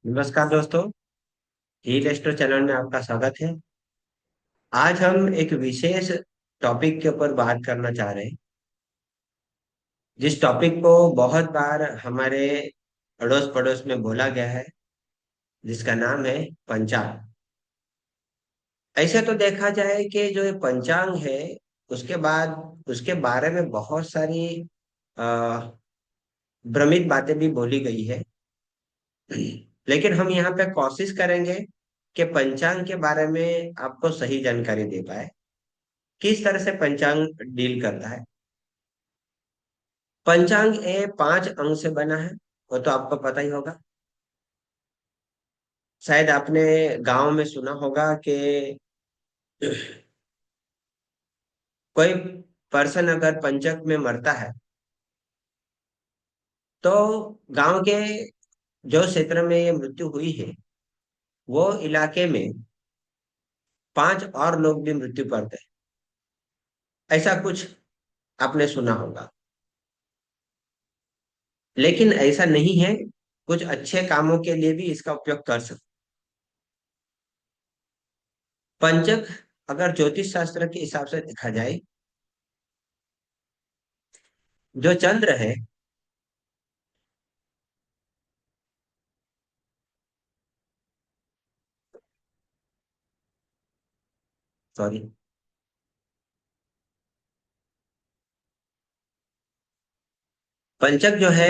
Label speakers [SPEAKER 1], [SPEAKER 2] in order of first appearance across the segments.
[SPEAKER 1] नमस्कार दोस्तों। ही resto channel में आपका स्वागत है। आज हम एक विशेष टॉपिक के ऊपर बात करना चाह रहे हैं, जिस टॉपिक को बहुत बार हमारे अड़ोस पड़ोस में बोला गया है, जिसका नाम है पंचांग। ऐसे तो देखा जाए कि जो ये पंचांग है, उसके बाद उसके बारे में बहुत सारी अ, भ्रमित बातें भी बोली गई है। लेकिन हम यहाँ पे कोशिश करेंगे कि पंचांग के बारे में आपको सही जानकारी दे पाए। किस तरह से पंचांग डील करता है। पंचांग ये 5 अंग से बना है, वो तो आपको पता ही होगा। शायद आपने गांव में सुना होगा कि कोई पर्सन अगर पंचक में मरता है, तो गांव के जो क्षेत्र में ये मृत्यु हुई है, वो इलाके में 5 और लोग भी मृत्यु पाते हैं, ऐसा कुछ आपने सुना होगा। लेकिन ऐसा नहीं है, कुछ अच्छे कामों के लिए भी इसका उपयोग कर सकते। पंचक अगर ज्योतिष शास्त्र के हिसाब से देखा जाए, जो चंद्र है, सॉरी, पंचक जो है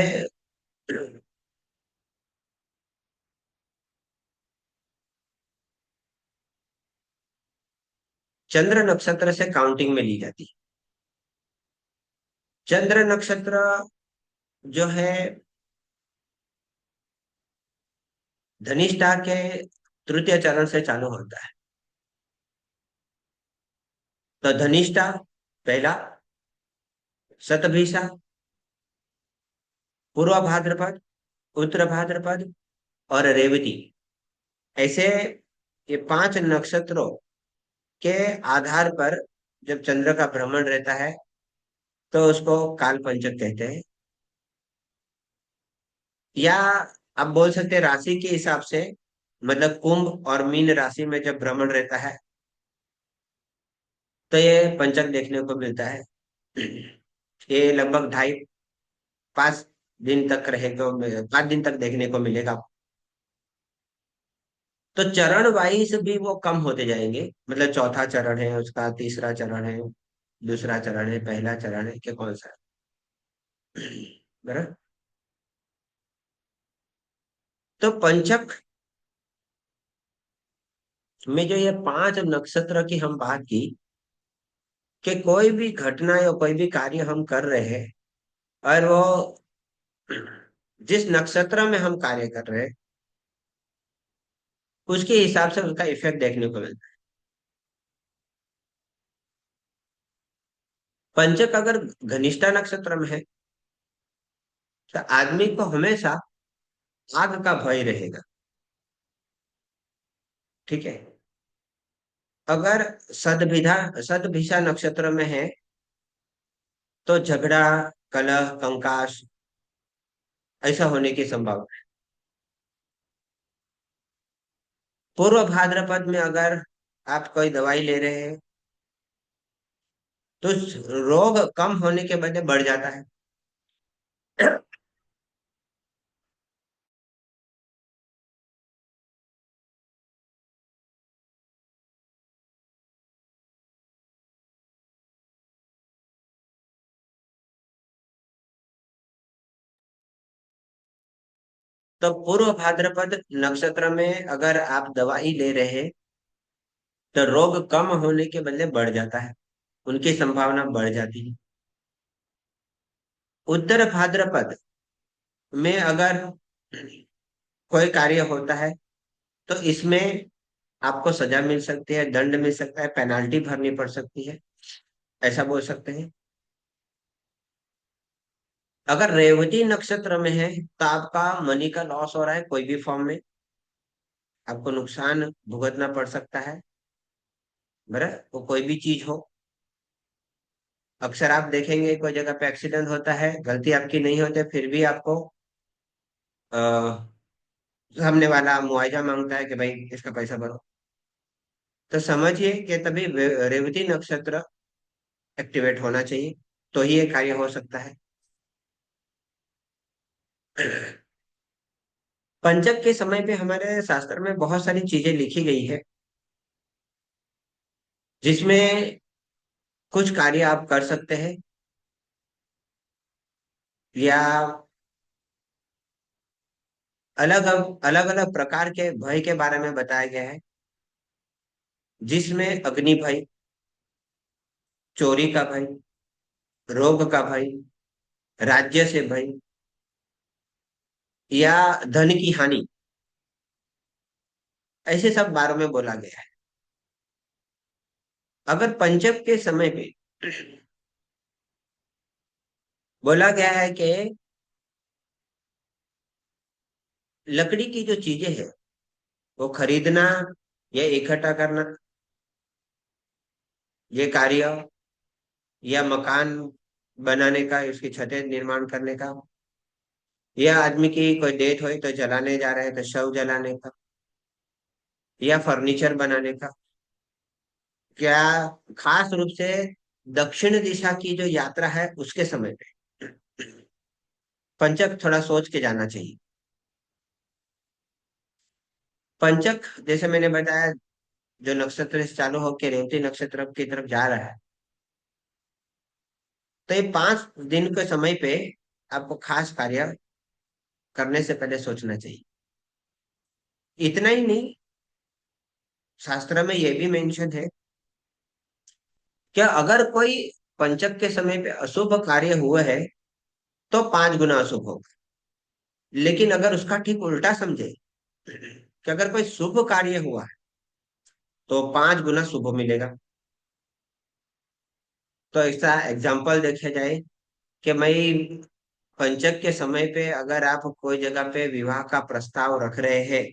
[SPEAKER 1] चंद्र नक्षत्र से काउंटिंग में ली जाती है। चंद्र नक्षत्र जो है धनिष्ठा के तृतीय चरण से चालू होता है। तो धनिष्ठा पहला, शतभिषा, पूर्व भाद्रपद, उत्तर भाद्रपद और रेवती, ऐसे ये 5 नक्षत्रों के आधार पर जब चंद्र का भ्रमण रहता है, तो उसको काल पंचक कहते हैं। या आप बोल सकते हैं राशि के हिसाब से, मतलब कुंभ और मीन राशि में जब भ्रमण रहता है, तो ये पंचक देखने को मिलता है। ये लगभग 2.5 5 दिन तक रहेगा, 5 दिन तक देखने को मिलेगा। तो चरण वाइज भी वो कम होते जाएंगे, मतलब चौथा चरण है उसका, तीसरा चरण है, दूसरा चरण है, पहला चरण है, कि कौन सा है। बराबर। तो पंचक में जो ये 5 नक्षत्र की हम बात की, कि कोई भी घटना या कोई भी कार्य हम कर रहे हैं, और वो जिस नक्षत्र में हम कार्य कर रहे हैं, उसके हिसाब से उसका इफेक्ट देखने को मिलता है। पंचक अगर घनिष्ठा नक्षत्र में है, तो आदमी को हमेशा आग का भय रहेगा। ठीक है। अगर सदभिधा सदभिषा नक्षत्र में है, तो झगड़ा, कलह, कंकास, ऐसा होने की संभावना है। पूर्व भाद्रपद में अगर आप कोई दवाई ले रहे हैं, तो रोग कम होने के बजाय बढ़ जाता है। तो पूर्व भाद्रपद नक्षत्र में अगर आप दवाई ले रहे हैं, तो रोग कम होने के बदले बढ़ जाता है, उनकी संभावना बढ़ जाती है। उत्तर भाद्रपद में अगर कोई कार्य होता है, तो इसमें आपको सजा मिल सकती है, दंड मिल सकता है, पेनाल्टी भरनी पड़ सकती है, ऐसा बोल सकते हैं। अगर रेवती नक्षत्र में है, तो आपका मनी का लॉस हो रहा है, कोई भी फॉर्म में आपको नुकसान भुगतना पड़ सकता है। बराबर, वो कोई भी चीज हो। अक्सर आप देखेंगे कोई जगह पे एक्सीडेंट होता है, गलती आपकी नहीं होती, फिर भी आपको सामने वाला मुआवजा मांगता है कि भाई इसका पैसा भरो, तो समझिए कि तभी रेवती नक्षत्र एक्टिवेट होना चाहिए, तो ही ये कार्य हो सकता है। पंचक के समय पे हमारे शास्त्र में बहुत सारी चीजें लिखी गई है, जिसमें कुछ कार्य आप कर सकते हैं, या अलग अलग अलग प्रकार के भय के बारे में बताया गया है, जिसमें अग्नि भय, चोरी का भय, रोग का भय, राज्य से भय, या धन की हानि, ऐसे सब बारे में बोला गया है। अगर पंचक के समय पे बोला गया है कि लकड़ी की जो चीजें हैं वो खरीदना या इकट्ठा करना, ये कार्य, या मकान बनाने का, उसकी छतें निर्माण करने का, या आदमी की कोई डेथ हुई तो जलाने जा रहे हैं तो शव जलाने का, या फर्नीचर बनाने का, क्या खास रूप से दक्षिण दिशा की जो यात्रा है उसके समय पे पंचक थोड़ा सोच के जाना चाहिए। पंचक जैसे मैंने बताया, जो नक्षत्र से चालू होकर रेवती नक्षत्र की तरफ जा रहा है, तो ये 5 दिन के समय पे आपको खास कार्य करने से पहले सोचना चाहिए। इतना ही नहीं, शास्त्र में यह भी मेंशन है कि अगर कोई पंचक के समय पे अशुभ कार्य हुआ है तो 5 गुना अशुभ होगा। लेकिन अगर उसका ठीक उल्टा समझे कि अगर कोई शुभ कार्य हुआ है तो 5 गुना शुभ मिलेगा। तो ऐसा एग्जाम्पल देखा जाए कि मैं पंचक के समय पे अगर आप कोई जगह पे विवाह का प्रस्ताव रख रहे हैं,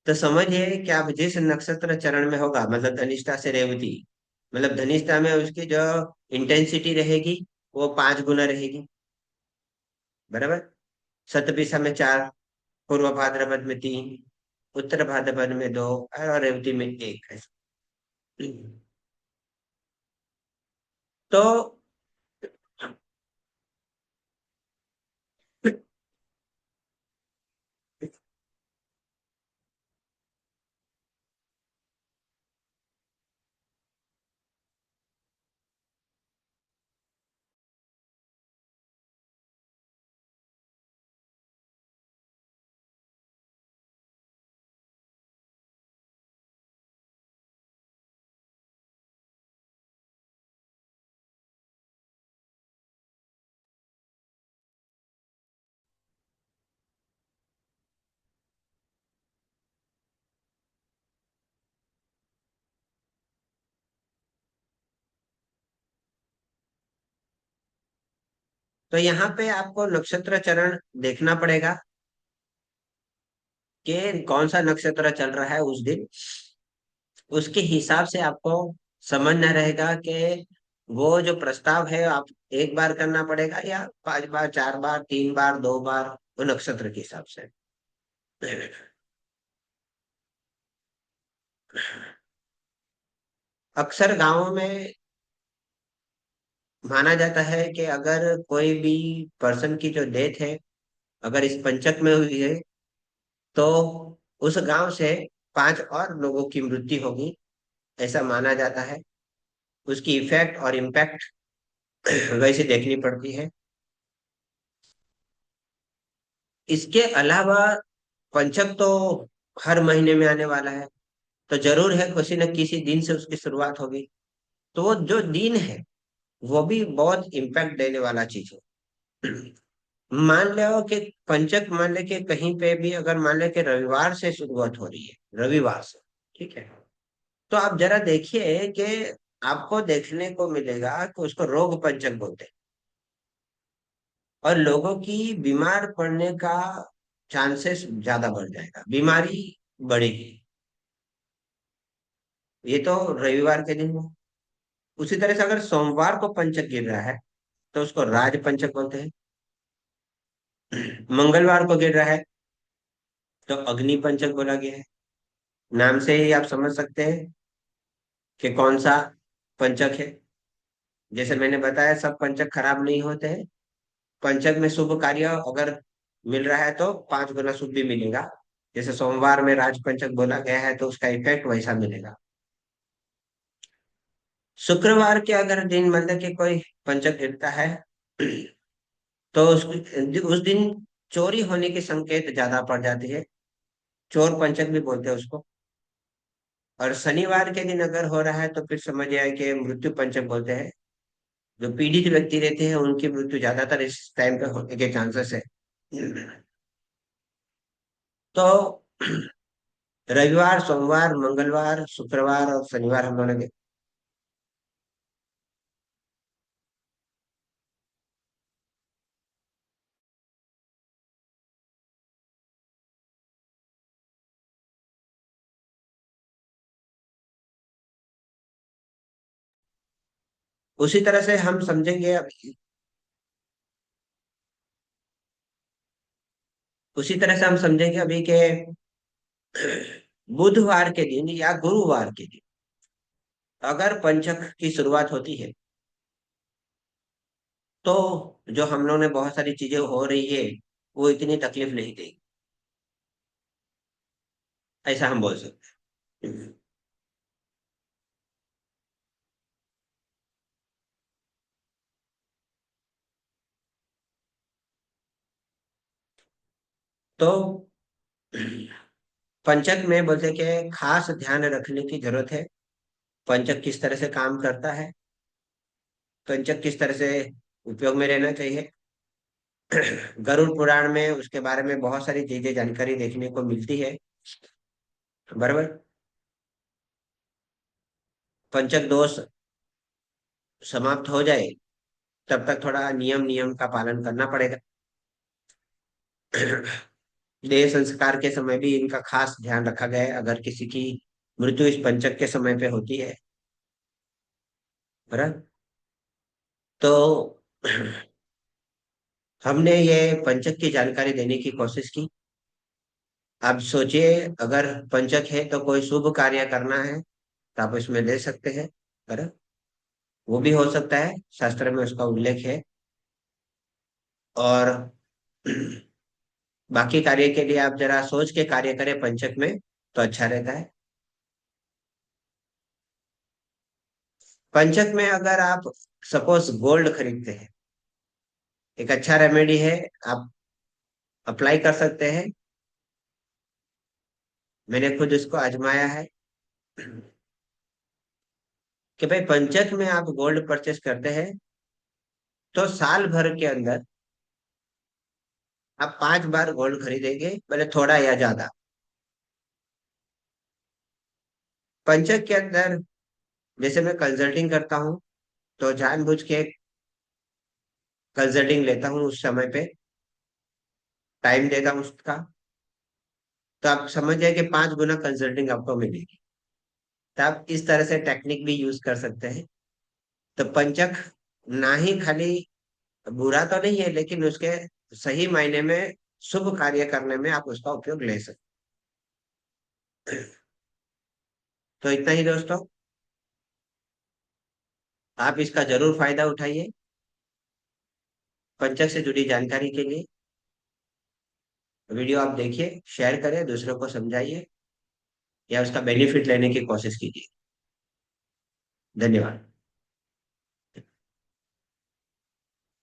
[SPEAKER 1] तो समझिए कि आप जिस नक्षत्र चरण में होगा, मतलब धनिष्ठा से रेवती, मतलब धनिष्ठा में उसकी जो इंटेंसिटी रहेगी वो 5 गुना रहेगी, बराबर। शतभिषा में 4, पूर्व भाद्रपद में 3, उत्तर भाद्रपद में 2, और रेवती में 1 है। तो तो यहाँ पे आपको नक्षत्र चरण देखना पड़ेगा कि कौन सा नक्षत्र चल रहा है उस दिन, उसके हिसाब से आपको समझना रहेगा कि वो जो प्रस्ताव है आप एक बार करना पड़ेगा, या 5 बार, 4 बार, 3 बार, 2 बार, वो नक्षत्र के हिसाब से। अक्सर गांवों में माना जाता है कि अगर कोई भी पर्सन की जो डेथ है अगर इस पंचक में हुई है, तो उस गांव से 5 और लोगों की मृत्यु होगी, ऐसा माना जाता है। उसकी इफेक्ट और इम्पैक्ट वैसे देखनी पड़ती है। इसके अलावा पंचक तो हर महीने में आने वाला है, तो जरूर है किसी न किसी दिन से उसकी शुरुआत होगी। तो वो जो दिन है वो भी बहुत इम्पैक्ट देने वाला चीज है। मान लो कि पंचक, मान ले कि कहीं पे भी अगर मान ले कि रविवार से शुरुआत हो रही है, रविवार से, ठीक है, तो आप जरा देखिए कि आपको देखने को मिलेगा कि उसको रोग पंचक बोलते हैं, और लोगों की बीमार पड़ने का चांसेस ज्यादा बढ़ जाएगा, बीमारी बढ़ेगी। ये तो रविवार के दिन हुआ। उसी तरह से अगर सोमवार को पंचक गिर रहा है तो उसको राज पंचक बोलते हैं। मंगलवार को गिर रहा है तो अग्नि पंचक बोला गया है। नाम से ही आप समझ सकते हैं कि कौन सा पंचक है। जैसे मैंने बताया, सब पंचक खराब नहीं होते हैं। पंचक में शुभ कार्य अगर मिल रहा है तो 5 गुना शुभ भी मिलेगा। जैसे सोमवार में राज पंचक बोला गया है तो उसका इफेक्ट वैसा मिलेगा। शुक्रवार के अगर दिन मतलब कि कोई पंचक गिरता है तो उस दिन चोरी होने के संकेत ज्यादा पड़ जाती है। चोर पंचक भी बोलते हैं उसको। और शनिवार के दिन अगर हो रहा है तो फिर समझ आए कि मृत्यु पंचक बोलते हैं। जो पीड़ित व्यक्ति रहते हैं उनकी मृत्यु ज्यादातर इस टाइम पे होने के चांसेस है। तो रविवार, सोमवार, मंगलवार, शुक्रवार और शनिवार हम लोगों ने उसी तरह से हम समझेंगे अभी। उसी तरह से हम समझेंगे अभी के बुधवार के दिन या गुरुवार के दिन अगर पंचक की शुरुआत होती है तो जो हम लोग ने बहुत सारी चीजें हो रही है वो इतनी तकलीफ नहीं देगी। ऐसा हम बोल सकते हैं। तो पंचक में बोलते कि खास ध्यान रखने की जरूरत है। पंचक किस तरह से काम करता है, पंचक किस तरह से उपयोग में रहना चाहिए। गरुड़ पुराण में उसके बारे में बहुत सारी चीजें जानकारी देखने को मिलती है। बराबर। पंचक दोष समाप्त हो जाए तब तक थोड़ा नियम नियम का पालन करना पड़ेगा। देह संस्कार के समय भी इनका खास ध्यान रखा गया है अगर किसी की मृत्यु इस पंचक के समय पे होती है। बराबर। तो हमने ये पंचक की जानकारी देने की कोशिश की। अब सोचिए, अगर पंचक है तो कोई शुभ कार्य करना है तो आप इसमें ले सकते हैं। बराबर। वो भी हो सकता है, शास्त्र में उसका उल्लेख है। और बाकी कार्य के लिए आप जरा सोच के कार्य करें पंचक में तो अच्छा रहता है। पंचक में अगर आप सपोज गोल्ड खरीदते हैं, एक अच्छा रेमेडी है। आप अप्लाई कर सकते हैं। मैंने खुद इसको आजमाया है कि भाई पंचक में आप गोल्ड परचेस करते हैं तो साल भर के अंदर आप 5 बार गोल्ड खरीदेंगे, भले थोड़ा या ज्यादा। पंचक के अंदर जैसे मैं कंसल्टिंग करता हूँ तो जानबूझ के कंसल्टिंग लेता हूँ उस समय पे, टाइम देता हूँ उसका। तो आप समझ जाए कि 5 गुना कंसल्टिंग आपको मिलेगी। तो आप इस तरह से टेक्निक भी यूज कर सकते हैं। तो पंचक ना ही खाली बुरा तो नहीं है, लेकिन उसके सही मायने में शुभ कार्य करने में आप उसका उपयोग ले सकते हैं। तो इतना ही दोस्तों, आप इसका जरूर फायदा उठाइए। पंचक से जुड़ी जानकारी के लिए वीडियो आप देखिए, शेयर करें, दूसरों को समझाइए या उसका बेनिफिट लेने की कोशिश कीजिए। धन्यवाद।